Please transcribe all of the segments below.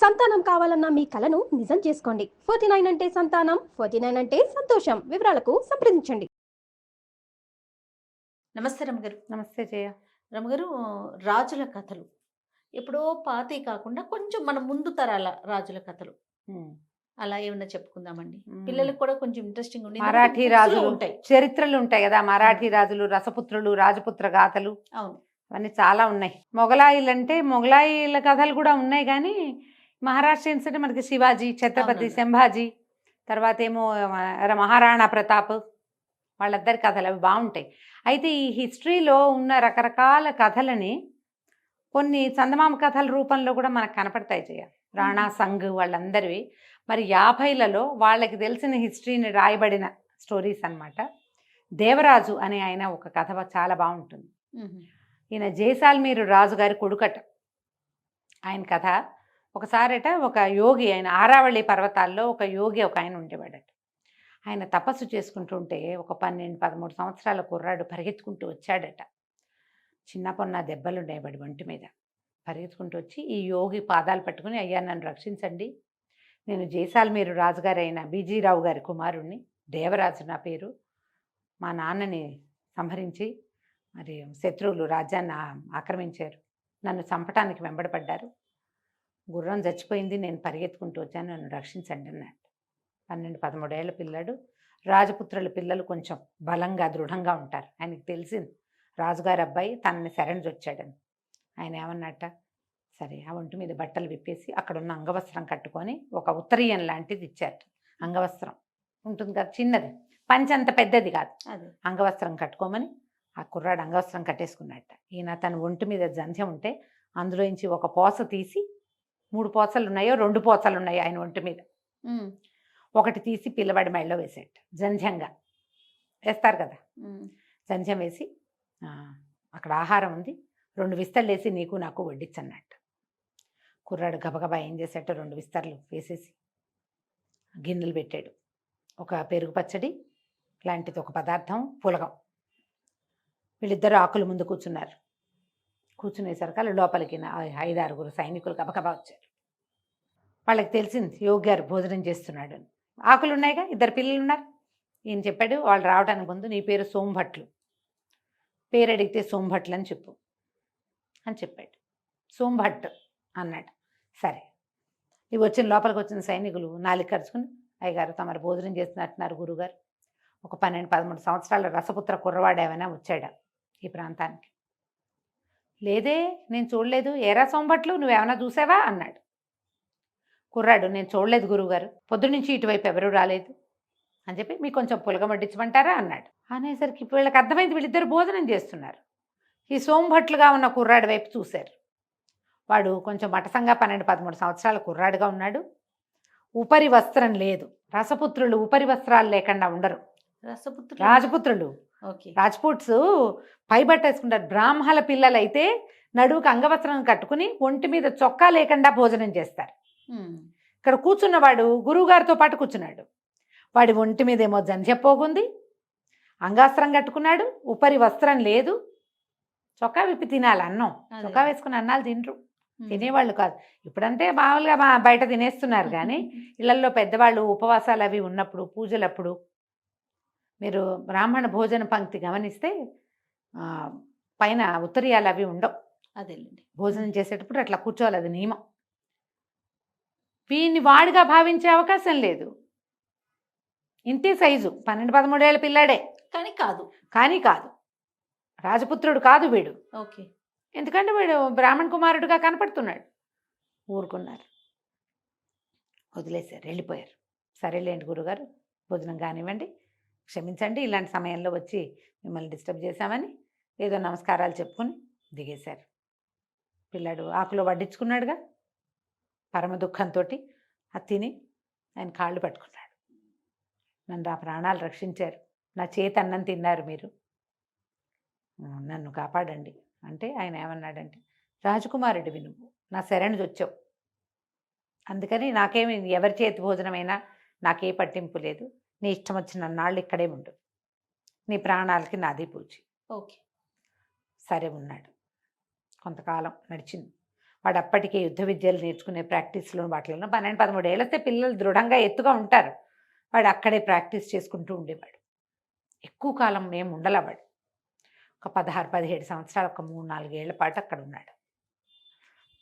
సంతానం కావాలన్న మీ కలను నిజం చేసుకోండి. 49 అంటే సంతానం, 49 అంటే సంతోషం. వివరాలకు సంప్రదించండి. నమస్తే రమగారు. నమస్తే జయ. రమగారు, రాజుల కథలు ఎప్పుడో పాతయి కాకుండా కొంచెం మన ముందు తరాల రాజుల కథలు ఉమ్. అలా ఏమన్నా చెప్పుకుందామండి. ఉమ్. పిల్లలకు కూడా కొంచెం ఇంట్రెస్టింగ్ ఉండి మరాఠీ రాజులు ఉంటాయి. చరిత్రలు ఉంటాయి కదా, మరాఠీ రాజులు, రసపుత్రులు, రాజపుత్ర గాథలు, అవును. అవన్నీ చాలా ఉన్నాయి. మొగలాయిలు అంటే మొగలాయిల కథలు కూడా ఉన్నాయి, కానీ మహారాష్ట్రియన్స్ అంటే మనకి శివాజీ, ఛత్రపతి అవునండి. సంభాజీ, తర్వాత ఏమో మహారాణా ప్రతాప్, వాళ్ళిద్దరి కథలు అవి బాగుంటాయి. అయితే ఈ హిస్టరీలో ఉన్న రకరకాల కథలని కొన్ని చందమామ కథల రూపంలో కూడా మనకు కనపడతాయి జయ. రాణా సంఘ్ వాళ్ళందరివి మరి 50లలో వాళ్ళకి తెలిసిన హిస్టరీని రాయబడిన స్టోరీస్ అన్నమాట. దేవరాజు అనే ఆయన ఒక కథ చాలా బాగుంటుంది. మ్మ్. ఈయన జైసాల్మీరు రాజుగారి కొడుకట. ఆయన కథ ఒకసారట ఒక యోగి, ఆయన ఆరావళి పర్వతాల్లో ఒక యోగి ఒక ఆయన ఉండేవాడట. ఆయన తపస్సు చేసుకుంటుంటే ఒక 12-13 సంవత్సరాల కుర్రాడు పరిగెత్తుకుంటూ వచ్చాడట. చిన్న పొన్న దెబ్బలు ఉండేవాడు ఒంటి మీద. పరిగెత్తుకుంటూ వచ్చి ఈ యోగి పాదాలు పట్టుకుని, అయ్యా నన్ను రక్షించండి, నేను జైసాల్మీరు రాజుగారు అయిన బీజీరావు గారి కుమారుణ్ణి, దేవరాజు నా పేరు, మా నాన్నని సంహరించి మరి శత్రువులు రాజ్యాన్ని ఆక్రమించారు, నన్ను చంపటానికి వెంబడపడ్డారు, గుర్రం చచ్చిపోయింది, నేను పరిగెత్తుకుంటూ వచ్చాను, నన్ను రక్షించండి అన్నాడు. 12-13 ఏళ్ల పిల్లాడు. రాజపుత్రుల పిల్లలు కొంచెం బలంగా దృఢంగా ఉంటారు. ఆయనకి తెలిసింది రాజుగారి అబ్బాయి తనని శరణొచ్చాడని. ఆయన ఏమన్నట్ట, సరే ఆ ఒంటి మీద బట్టలు విప్పేసి అక్కడున్న అంగవస్త్రం కట్టుకొని ఒక ఉత్తరీయం లాంటిది ఇచ్చారు. అంగవస్త్రం ఉంటుంది కదా, చిన్నది, పంచంత పెద్దది కాదు, అదే అంగవస్త్రం కట్టుకోమని ఆ కుర్రాడు అంగవస్త్రం కట్టేసుకున్నట్ట. ఈయన తన ఒంటి మీద జంధ్యం ఉంటే అందులోంచి ఒక పోస తీసి, 3 పోసలు ఉన్నాయో 2 పోసలు ఉన్నాయో ఆయన ఒంటి మీద, మ్మ్. ఒకటి తీసి పిల్లవాడి మెడలో వేసేట, జంధ్యంగా వేస్తారు కదా, మ్మ్. జంధ్యం వేసి అక్కడ ఆహారం ఉంది, 2 విస్తర్లు వేసి నీకు నాకు వడ్డించన్నట్టు. కుర్రాడు గబగబా ఏం చేసేట, 2 విస్తర్లు వేసేసి గిన్నెలు పెట్టాడు. ఒక పెరుగు పచ్చడి లాంటిది ఒక పదార్థం, పులగం. వీళ్ళిద్దరు ఆకుల ముందు కూర్చున్నారు. కూర్చునేసరికి లోపలికి 5-6 సైనికులు గబగబా వచ్చారు. వాళ్ళకి తెలిసింది యోగి గారు భోజనం చేస్తున్నాడు అని. ఆకులు ఉన్నాయిగా, 2 పిల్లలు ఉన్నారు. ఈయన చెప్పాడు, వాళ్ళు రావడానికి ముందు నీ పేరు సోంభట్లు, పేరు అడిగితే సోంభట్లు అని చెప్పు అని చెప్పాడు. సోంభట్ అన్నాడు. సరే, ఇవి లోపలికి వచ్చిన సైనికులు నాలుగు ఖర్చుకుని, అయ్యగారు తమరు భోజనం చేస్తున్నట్టున్నారు గురుగారు, ఒక 12-13 సంవత్సరాల రసపుత్ర కుర్రవాడు ఏమైనా వచ్చాడా ఈ ప్రాంతానికి? లేదే, నేను చూడలేదు. ఏరా సోంభట్లు, నువ్వేమైనా చూసావా అన్నాడు. కుర్రాడు, నేను చూడలేదు గురువుగారు, పొద్దునుంచి ఇటువైపు ఎవరూ రాలేదు అని చెప్పి, మీకు కొంచెం పులగం వడ్డించమంటారా అన్నాడు. అనేసరికి వీళ్ళకి అర్థమైంది వీళ్ళిద్దరు భోజనం చేస్తున్నారు. ఈ సోంభట్లుగా ఉన్న కుర్రాడి వైపు చూశారు. వాడు కొంచెం మటసంగా 12-13 సంవత్సరాల కుర్రాడుగా ఉన్నాడు. ఉపరి వస్త్రం లేదు. రసపుత్రులు ఉపరి వస్త్రాలు లేకుండా ఉండరు. రసపుత్రులు, రాజపుత్రులు, ఓకే, రాజ్పుట్స్ పైబట్ట వేసుకుంటారు. బ్రాహ్మణ పిల్లలు అయితే నడువుకు అంగవస్త్రం కట్టుకుని ఒంటి మీద చొక్కా లేకుండా భోజనం చేస్తారు. మ్మ్. ఇక్కడ కూర్చున్నవాడు గురువుగారితో పాటు కూర్చున్నాడు. వాడి ఒంటి మీద ఏమో జంధ్యపోగుంది, అంగాస్త్రం కట్టుకున్నాడు, ఉపరి వస్త్రం లేదు, చొక్కా విప్పి తినాలి అన్నం. అదే. చొక్కా వేసుకుని అన్నాలు తినరు, మ్మ్. తినేవాళ్ళు కాదు. ఇప్పుడంటే మామూలుగా బయట తినేస్తున్నారు, కానీ ఇళ్లల్లో పెద్దవాళ్ళు ఉపవాసాలు అవి ఉన్నప్పుడు, పూజలప్పుడు మీరు బ్రాహ్మణ భోజన పంక్తి గమనిస్తే పైన ఉత్తరీయాలు అవి ఉండవు. అదేలేండి. భోజనం చేసేటప్పుడు అట్లా కూర్చోవాలి, అది నియమం. వీడిని వాడిగా భావించే అవకాశం లేదు. ఇంతే సైజు, 12-13 ఏళ్ళ పిల్లాడే, కానీ కాదు. కానీ కాదు, రాజపుత్రుడు కాదు వీడు. ఓకే. ఎందుకంటే వీడు బ్రాహ్మణ కుమారుడుగా కనపడుతున్నాడు. ఊరుకున్నారు, వదిలేశారు, వెళ్ళిపోయారు. సరేలేండి గురుగారు, భోజనం కానివ్వండి, క్షమించండి ఇలాంటి సమయంలో వచ్చి మిమ్మల్ని డిస్టర్బ్ చేశామని ఏదో నమస్కారాలు చెప్పుకుని దిగేశారు. పిల్లాడు ఆకులో వడ్డించుకున్నాడుగా, పరమ దుఃఖంతో అది తిని ఆయన కాళ్ళు పట్టుకున్నాడు. నన్ను ఆ ప్రాణాలు రక్షించారు, నా చేతి అన్నం తిన్నారు మీరు, నన్ను కాపాడండి అంటే ఆయన ఏమన్నాడంటే, రాజకుమారుడివి నువ్వు, నా శరణు వచ్చావు, అందుకని నాకేమి ఎవరి చేతి భోజనమైనా నాకే పట్టింపు లేదు, నీ ఇష్టం వచ్చిన నాళ్ళు ఇక్కడే ఉండు, నీ ప్రాణాలకి నాది పూచి. ఓకే. సరే ఉన్నాడు. కొంతకాలం నడిచింది. వాడు అప్పటికే యుద్ధ విద్యలు నేర్చుకునే ప్రాక్టీస్లో వాటిలో 12-13 ఏళ్ళస్తే పిల్లలు దృఢంగా ఎత్తుగా ఉంటారు. వాడు అక్కడే ప్రాక్టీస్ చేసుకుంటూ ఉండేవాడు. ఎక్కువ కాలం మేము ఉండలేవాడు. ఒక 16-17 సంవత్సరాలు, ఒక 3-4 ఏళ్ల పాటు అక్కడ ఉన్నాడు.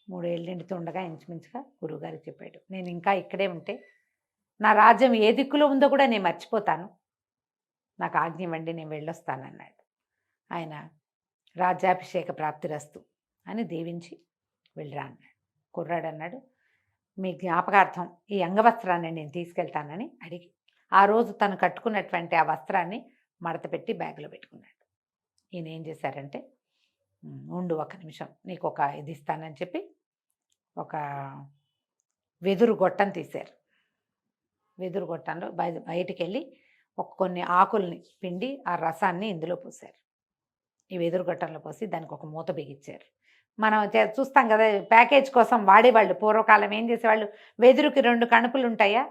3 ఏళ్ళు నిండుతుండగా ఇంచుమించుగా గురువుగారికి చెప్పాడు, నేను ఇంకా ఇక్కడే ఉంటే నా రాజ్యం ఏ దిక్కులో ఉందో కూడా నేను మర్చిపోతాను, నాకు ఆజ్ఞ ఇవ్వండి, నేను వెళ్ళొస్తానన్నాడు. ఆయన రాజ్యాభిషేక ప్రాప్తిరస్తు అని దీవించి వెళ్ళిరా అన్నాడు. కుర్రాడు అన్నాడు, మీ జ్ఞాపకార్థం ఈ అంగవస్త్రాన్ని నేను తీసుకెళ్తానని అడిగి ఆ రోజు తను కట్టుకున్నటువంటి ఆ వస్త్రాన్ని మడత పెట్టి బ్యాగ్లో పెట్టుకున్నాడు. ఈయన ఏం చేశారంటే, ఉండు ఒక నిమిషం, నీకు ఒక ఇది ఇస్తానని చెప్పి ఒక వెదురు గొట్టం తీశారు. వెదురు గొట్టంలో బయటికి వెళ్ళి కొన్ని ఆకుల్ని పిండి ఆ రసాన్ని ఇందులో పోసారు. ఈ వెదురు గొట్టంలో పోసి దానికి ఒక మూత బిగించారు. మనం చూస్తాం కదా, ప్యాకేజ్ కోసం వాడేవాళ్ళు. పూర్వకాలం ఏం చేసేవాళ్ళు, వెదురుకి 2 కణుపులు ఉంటాయా,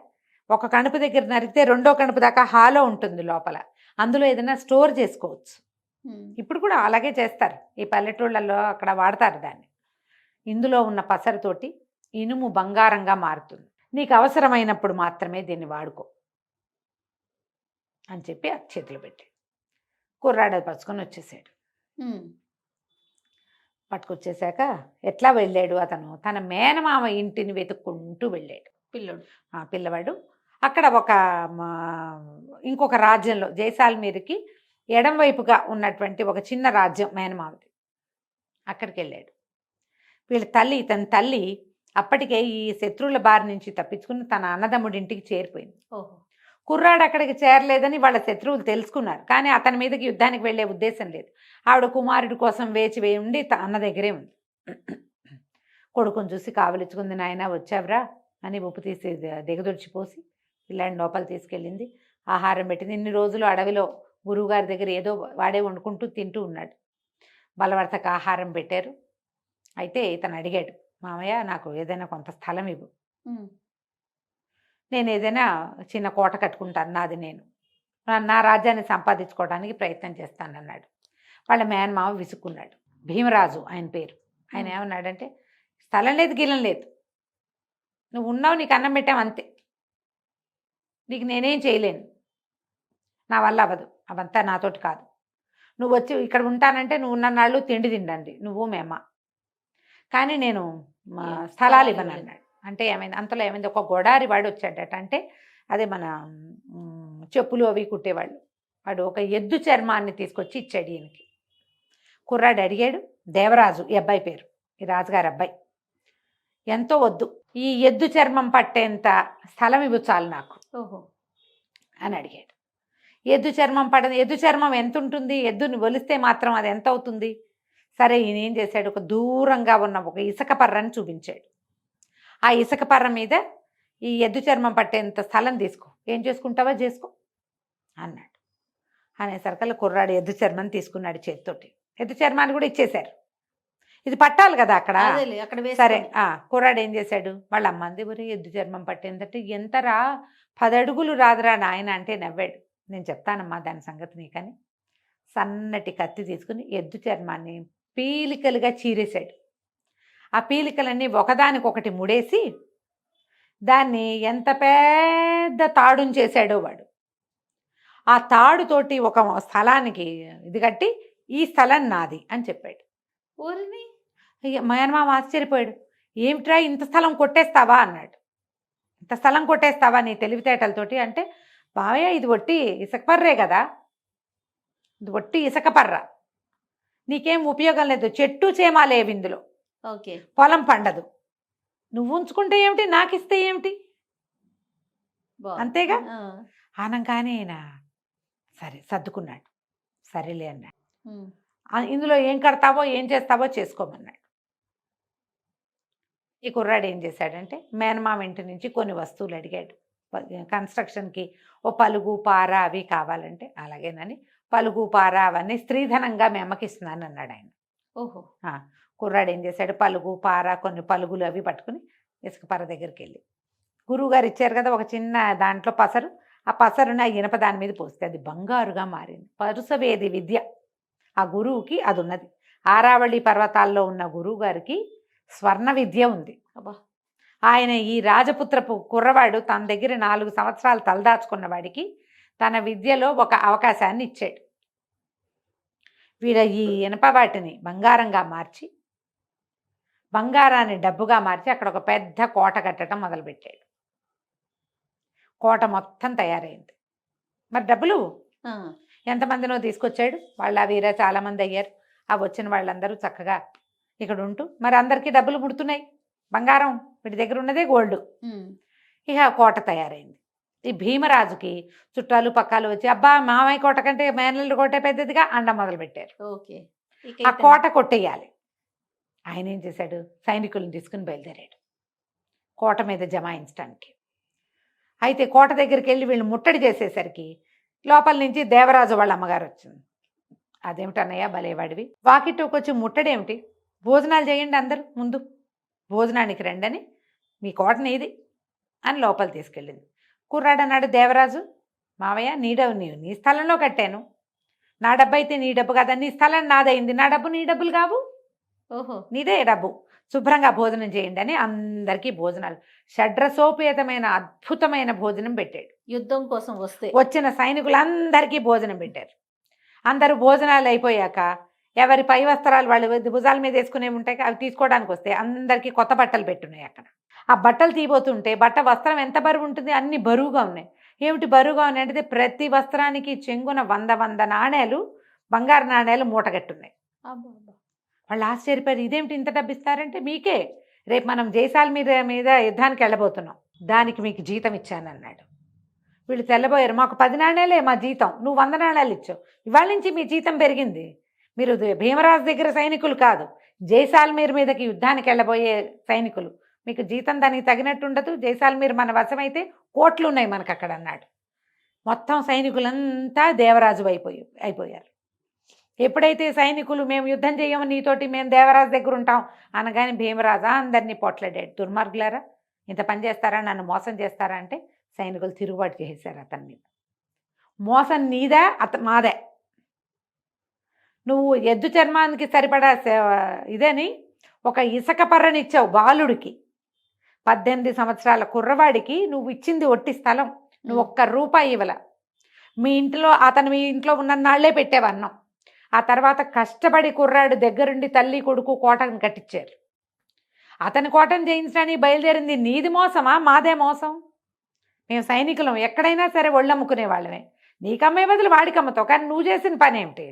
ఒక కణుపు దగ్గర నరికితే 2వ కణుపు దాకా హాలో ఉంటుంది లోపల, అందులో ఏదైనా స్టోర్ చేసుకోవచ్చు. ఇప్పుడు కూడా అలాగే చేస్తారు, ఈ పల్లెటూళ్ళల్లో అక్కడ వాడతారు దాన్ని. ఇందులో ఉన్న పసరుతోటి ఇనుము బంగారంగా మారుతుంది, నీకు అవసరమైనప్పుడు మాత్రమే దీన్ని వాడుకో అని చెప్పి ఆ చేతిలో పెట్టి కుర్రాడు పరుచుకొని వచ్చేసాడు. పట్టుకొచ్చేసాక ఎట్లా వెళ్ళాడు అతను, తన మేనమామ ఇంటిని వెతుక్కుంటూ వెళ్ళాడు పిల్లవాడు. అక్కడ ఇంకొక రాజ్యంలో జైసాల్మీర్కి ఎడం వైపుగా ఉన్నటువంటి ఒక చిన్న రాజ్యం మేనమామది, అక్కడికి వెళ్ళాడు. తన తల్లి అప్పటికే ఈ శత్రువుల బారి నుంచి తప్పించుకుని తన అన్నదమ్ముడి ఇంటికి చేరిపోయింది. కుర్రాడు అక్కడికి చేరలేదని వాళ్ళ శత్రువులు తెలుసుకున్నారు, కానీ అతని మీదకి యుద్ధానికి వెళ్ళే ఉద్దేశం లేదు. ఆవిడ కుమారుడి కోసం వేచి ఉండి అన్న దగ్గరే ఉంది. కొడుకుని చూసి కావలించుకుంది, నాయన వచ్చావురా అని ఉప్పు తీసి దిగదొడిచిపోసి పిల్లాడిని లోపల తీసుకెళ్ళింది. ఆహారం పెట్టింది. ఇన్ని రోజులు అడవిలో గురువుగారి దగ్గర ఏదో వాడే వండుకుంటూ తింటూ ఉన్నాడు. బలవర్తక ఆహారం పెట్టారు. అయితే ఇతను అడిగాడు, మామయ్య నాకు ఏదైనా కొంత స్థలం ఇవ్వు, నేను ఏదైనా చిన్న కోట కట్టుకుంటాను, నాది నేను నా రాజ్యాన్ని సంపాదించుకోవడానికి ప్రయత్నం చేస్తానన్నాడు. వాళ్ళ మేనమామ విసుక్కున్నాడు. భీమరాజు ఆయన పేరు. ఆయన ఏమన్నాడంటే, స్థలం లేదు గిలం లేదు, నువ్వు ఉన్నావు, నీకు అన్నం పెట్టావు అంతే, నీకు నేనేం చేయలేను, నా వల్ల అవ్వదు, అవంతా నాతోటి కాదు, నువ్వు వచ్చి ఇక్కడ ఉంటానంటే నువ్వు ఉన్న నాళ్ళు తిండి తిండండి నువ్వు మేమ, కానీ నేను స్థలాలు ఇవ్వను అన్నాడు. అంటే ఏమైంది, అంతలో ఏమైంది, ఒక గొడారి వాడు వచ్చాడట. అంటే అదే మన చెప్పులు అవి కుట్టేవాళ్ళు, వాడు ఒక ఎద్దు చర్మాన్ని తీసుకొచ్చి ఇచ్చాడు ఈయనకి. కుర్రాడు అడిగాడు, దేవరాజు ఈ అబ్బాయి పేరు, ఈ రాజుగారి అబ్బాయి, ఎంతో వద్దు, ఈ ఎద్దు చర్మం పట్టేంత స్థలం ఇవ్వు చాలు నాకు అని అడిగాడు. ఎద్దు చర్మం ఎంత ఉంటుంది, ఎద్దుని ఒలిస్తే మాత్రం అది ఎంత అవుతుంది? సరే, ఈయన ఏం చేశాడు, ఒక దూరంగా ఉన్న ఒక ఇసుక పర్రని చూపించాడు. ఆ ఇసుక పర్ర మీద ఈ ఎద్దు చర్మం పట్టేంత స్థలం తీసుకో, ఏం చేసుకుంటావో చేసుకో అన్నాడు. అనేసరికల్లా కుర్రాడు ఎద్దు చర్మం తీసుకున్నాడు చేతితోటి. ఎద్దు చర్మాన్ని కూడా ఇచ్చేశారు, ఇది పట్టాలి కదా అక్కడ. సరే, కుర్రాడు ఏం చేశాడు, వాళ్ళ అమ్మంది ఎద్దు చర్మం పట్టేందంటే ఎంతరా, 10 అడుగులు రాదురా నాయన అంటే నవ్వాడు. నేను చెప్తానమ్మా దాని సంగతి నీకని సన్నటి కత్తి తీసుకుని ఎద్దు చర్మాన్ని పీలికలుగా చీరేశాడు. ఆ పీలికలన్నీ ఒకదానికొకటి ముడేసి దాన్ని ఎంత పెద్ద తాడుని చేశాడో వాడు. ఆ తాడుతోటి ఒక స్థలానికి ఇది కట్టి, ఈ స్థలం నాది అని చెప్పాడు. ఊరిని మేనమామ ఆశ్చర్యపోయాడు. ఏమిట్రా ఇంత స్థలం కొట్టేస్తావా అన్నాడు. ఇంత స్థలం కొట్టేస్తావా నీ తెలివితేటలతోటి అంటే, బావయ్య ఇది ఒట్టి ఇసుక పర్రే కదా, ఇది ఒట్టి ఇసుక పర్ర, నీకేం ఉపయోగం లేదు, చెట్టు చేమా లేవు ఇందులో, పొలం పండదు, నువ్వు ఉంచుకుంటే ఏమిటి, నాకు ఇస్తే ఏమిటి, అంతేగా ఆనంగానే సరే సర్దుకున్నాడు. సరేలే అన్నాడు. ఇందులో ఏం కడతావో ఏం చేస్తావో చేసుకోమన్నాడు. ఈ కుర్రాడు ఏం చేశాడంటే, మేనమామ ఇంటి నుంచి కొన్ని వస్తువులు అడిగాడు. కన్స్ట్రక్షన్కి ఓ పలుగు పార అవి కావాలంటే, అలాగేనని పలుగు పార అవన్నీ స్త్రీధనంగా మీ అమ్మకి ఇస్తున్నాను అన్నాడు ఆయన. ఓహో. కుర్రాడు ఏం చేశాడు, పలుగు పార కొన్ని పలుగులు అవి పట్టుకుని ఇసుక పార దగ్గరికి వెళ్ళి, గురువుగారు ఇచ్చారు కదా ఒక చిన్న దాంట్లో పసరు, ఆ పసరుని ఆ ఇనప దాని మీద పోస్తే అది బంగారుగా మారింది. పరుసవేది విద్య ఆ గురువుకి అది ఉన్నది. ఆరావళి పర్వతాల్లో ఉన్న గురువు గారికి స్వర్ణ విద్య ఉంది. అబ్బా. ఆయన ఈ రాజపుత్రపు కుర్రవాడు తన దగ్గర 4 సంవత్సరాలు తలదాచుకున్న వాడికి తన విద్యలో ఒక అవకాశాన్ని ఇచ్చాడు. వీడ ఈ ఇనప వాటిని బంగారంగా మార్చి, బంగారాన్ని డబ్బుగా మార్చి అక్కడ ఒక పెద్ద కోట కట్టడం మొదలుపెట్టాడు. కోట మొత్తం తయారైంది. మరి డబ్బులు ఆ, ఎంతమందినో తీసుకొచ్చాడు. వాళ్ళ వీర చాలామంది అయ్యారు. ఆ వచ్చిన వాళ్ళందరూ చక్కగా ఇక్కడ ఉంటూ మరి అందరికీ డబ్బులు ముడుతున్నాయి. బంగారం వీడి దగ్గర ఉన్నదే గోల్డ్. ఉమ్, ఇక కోట తయారైంది. ఈ భీమరాజుకి చుట్టాలు పక్కాలు వచ్చి అబ్బా మామయ్య కోట కంటే మేనల్లుడి కోటే పెద్దదిగా అండ మొదలుపెట్టారు. ఓకే. ఇక ఆ ఇతను- కోట కొట్టేయాలి. ఆయన ఏం చేశాడు, సైనికులను తీసుకుని బయలుదేరాడు కోట మీద జమాయించడానికి. అయితే కోట దగ్గరికి వెళ్ళి వీళ్ళు ముట్టడి చేసేసరికి లోపల నుంచి దేవరాజు వాళ్ళ అమ్మగారు వచ్చింది. అదేమిటన్నయ్య భలేవాడివి, వాకిట్లోకి వచ్చి ముట్టడి ఏమిటి, భోజనాలు చేయండి అందరూ, ముందు భోజనానికి రండి అని, మీ కోట నీది అని లోపల తీసుకెళ్ళింది. కుర్రాడు అన్నాడు, దేవరాజు మావయ్య నీ స్థలంలో కట్టాను, నా డబ్బు అయితే నీ డబ్బు కాదా, నీ స్థలం నాదైంది, నా డబ్బు నీ డబ్బులు కావు, ఓహో. నీదే డబ్బు, శుభ్రంగా భోజనం చేయండి అని అందరికీ భోజనాలు, షడ్రసోపేతమైన అద్భుతమైన భోజనం పెట్టాడు. యుద్ధం కోసం వస్తే వచ్చిన సైనికులందరికీ భోజనం పెట్టారు. అందరూ భోజనాలు అయిపోయాక ఎవరి పై వస్త్రాలు వాళ్ళు భుజాల మీద వేసుకునే ఉంటాయి, అవి తీసుకోవడానికి వస్తే అందరికీ కొత్త బట్టలు పెట్టున్నాయి. అక్కడ ఆ బట్టలు తీయబోతుంటే వస్త్రం ఎంత బరువు ఉంటుంది, అన్ని బరువుగా ఉన్నాయి. ఏమిటి బరువుగా ఉన్నాయి అంటే ప్రతి వస్త్రానికి చెంగున 100 నాణేలు, బంగారు నాణేలు మూటగట్టున్నాయి. అబ్బా, అబ్బా. వాళ్ళు ఆశ్చర్యపోయారు, ఇదేమిటి ఇంత డబ్బు ఇస్తారంటే, మీకే రేపు మనం జైసాల్మీర్ మీద యుద్ధానికి వెళ్ళబోతున్నాం, దానికి మీకు జీతం ఇచ్చానన్నాడు. వీళ్ళు తెల్లబోయారు, మాకు 10 నాణేలే మా జీతం, నువ్వు 100 నాణేలు ఇచ్చావు, ఇవాళ నుంచి మీ జీతం పెరిగింది, మీరు భీమరాజు దగ్గర సైనికులు కాదు, జైసాల్మీర్ మీదకి యుద్ధానికి వెళ్ళబోయే సైనికులు, మీకు జీతం దానికి తగినట్టు ఉండదు, జైసాల్మీర్ మన వశమైతే కోట్లు ఉన్నాయి మనకు అక్కడ అన్నాడు. మొత్తం సైనికులంతా దేవరాజు అయిపోయారు. ఎప్పుడైతే సైనికులు మేము యుద్ధం చేయము నీతోటి, మేము దేవరాజు దగ్గర ఉంటాం అనగానే భీమరాజా అందరినీ పొట్లాడాడు, దుర్మార్గులారా ఇంత పని చేస్తారా, నన్ను మోసం చేస్తారా అంటే సైనికులు తిరుగుబాటు చేసేశారు అతని మీద. మోసం నీదా మాదే, నువ్వు ఎద్దు చర్మానికి సరిపడా ఇదని ఒక ఇసుక పర్రనిచ్చావు బాలుడికి, 18 సంవత్సరాల కుర్రవాడికి నువ్వు ఇచ్చింది ఒట్టి స్థలం, నువ్వు ₹1 ఇవ్వల. మీ ఇంట్లో ఉన్న నాళ్లే పెట్టేవన్నాం. ఆ తర్వాత కష్టపడి కుర్రాడు దగ్గరుండి తల్లి కొడుకు కోటను కట్టించారు. అతని కోటను జయించడానికి బయలుదేరింది నీది మోసమా మాదే మోసం? మేము సైనికులం, ఎక్కడైనా సరే ఒళ్ళమ్ముకునే వాళ్ళమే, నీకమ్మే బదులు వాడికి అమ్ముతావు, కానీ నువ్వు చేసిన పని ఏమిటి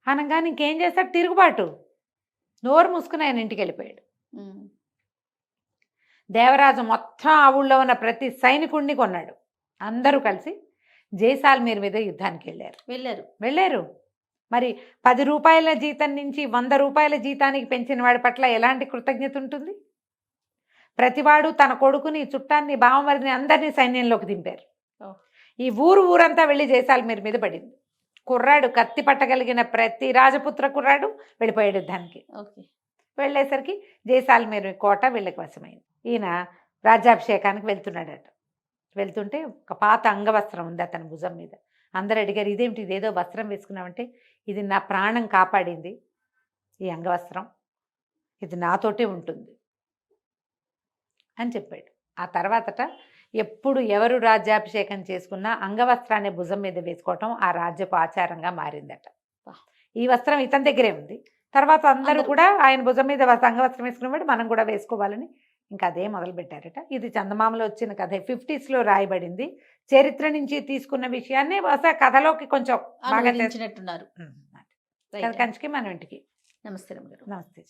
అనగా ఇంకేం చేశాడు, తిరుగుబాటు. నోరు మూసుకుని ఆయన ఇంటికి వెళ్ళిపోయాడు. ఉమ్, దేవరాజు మొత్తం ఆ ఊళ్ళో ఉన్న ప్రతి సైనికుడిని కొన్నాడు. అందరూ కలిసి జైసాల్మీర్ మీద యుద్ధానికి వెళ్ళారు. మరి ₹10 జీతం నుంచి ₹100 జీతానికి పెంచిన వాడి పట్ల ఎలాంటి కృతజ్ఞత ఉంటుంది? ప్రతివాడు తన కొడుకుని, చుట్టాన్ని, బావమరిని అందరినీ సైన్యంలోకి దింపారు. ఈ ఊరంతా వెళ్ళి జైసాల్మీర్ మీద పడింది. కుర్రాడు కత్తి పట్టగలిగిన ప్రతి రాజపుత్ర కుర్రాడు వెళ్ళిపోయాడు యుద్ధానికి. వెళ్ళేసరికి జైసాల్మీర్ కోట వీళ్ళకి వశమైంది. ఈయన రాజ్యాభిషేకానికి వెళ్తున్నాడట. వెళ్తుంటే ఒక పాత అంగవస్త్రం ఉంది అతని భుజం మీద. అందరు అడిగారు, ఇదేమిటి, ఇదేదో వస్త్రం వేసుకున్నామంటే, ఇది నా ప్రాణం కాపాడింది ఈ అంగవస్త్రం, ఇది నాతోటే ఉంటుంది అని చెప్పాడు. ఆ తర్వాతట ఎప్పుడు ఎవరు రాజ్యాభిషేకం చేసుకున్నా అంగవస్త్రాన్ని భుజం మీద వేసుకోవటం ఆ రాజ్యపు ఆచారంగా మారిందట. ఈ వస్త్రం ఇతని దగ్గరే ఉంది. తర్వాత అందరూ కూడా ఆయన భుజం మీద అంగవస్త్రం వేసుకునేవాడు, మనం కూడా వేసుకోవాలని ఇంకా అదే మొదలుపెట్టారట. ఇది చందమామలో వచ్చిన కథ, 50s రాయబడింది. చరిత్ర నుంచి తీసుకున్న విషయాన్ని కథలోకి కొంచెం బాగా అనువదించినట్టున్నారు. కంచికి మనం ఇంటికి. నమస్తే రమ్య గారు. నమస్తే.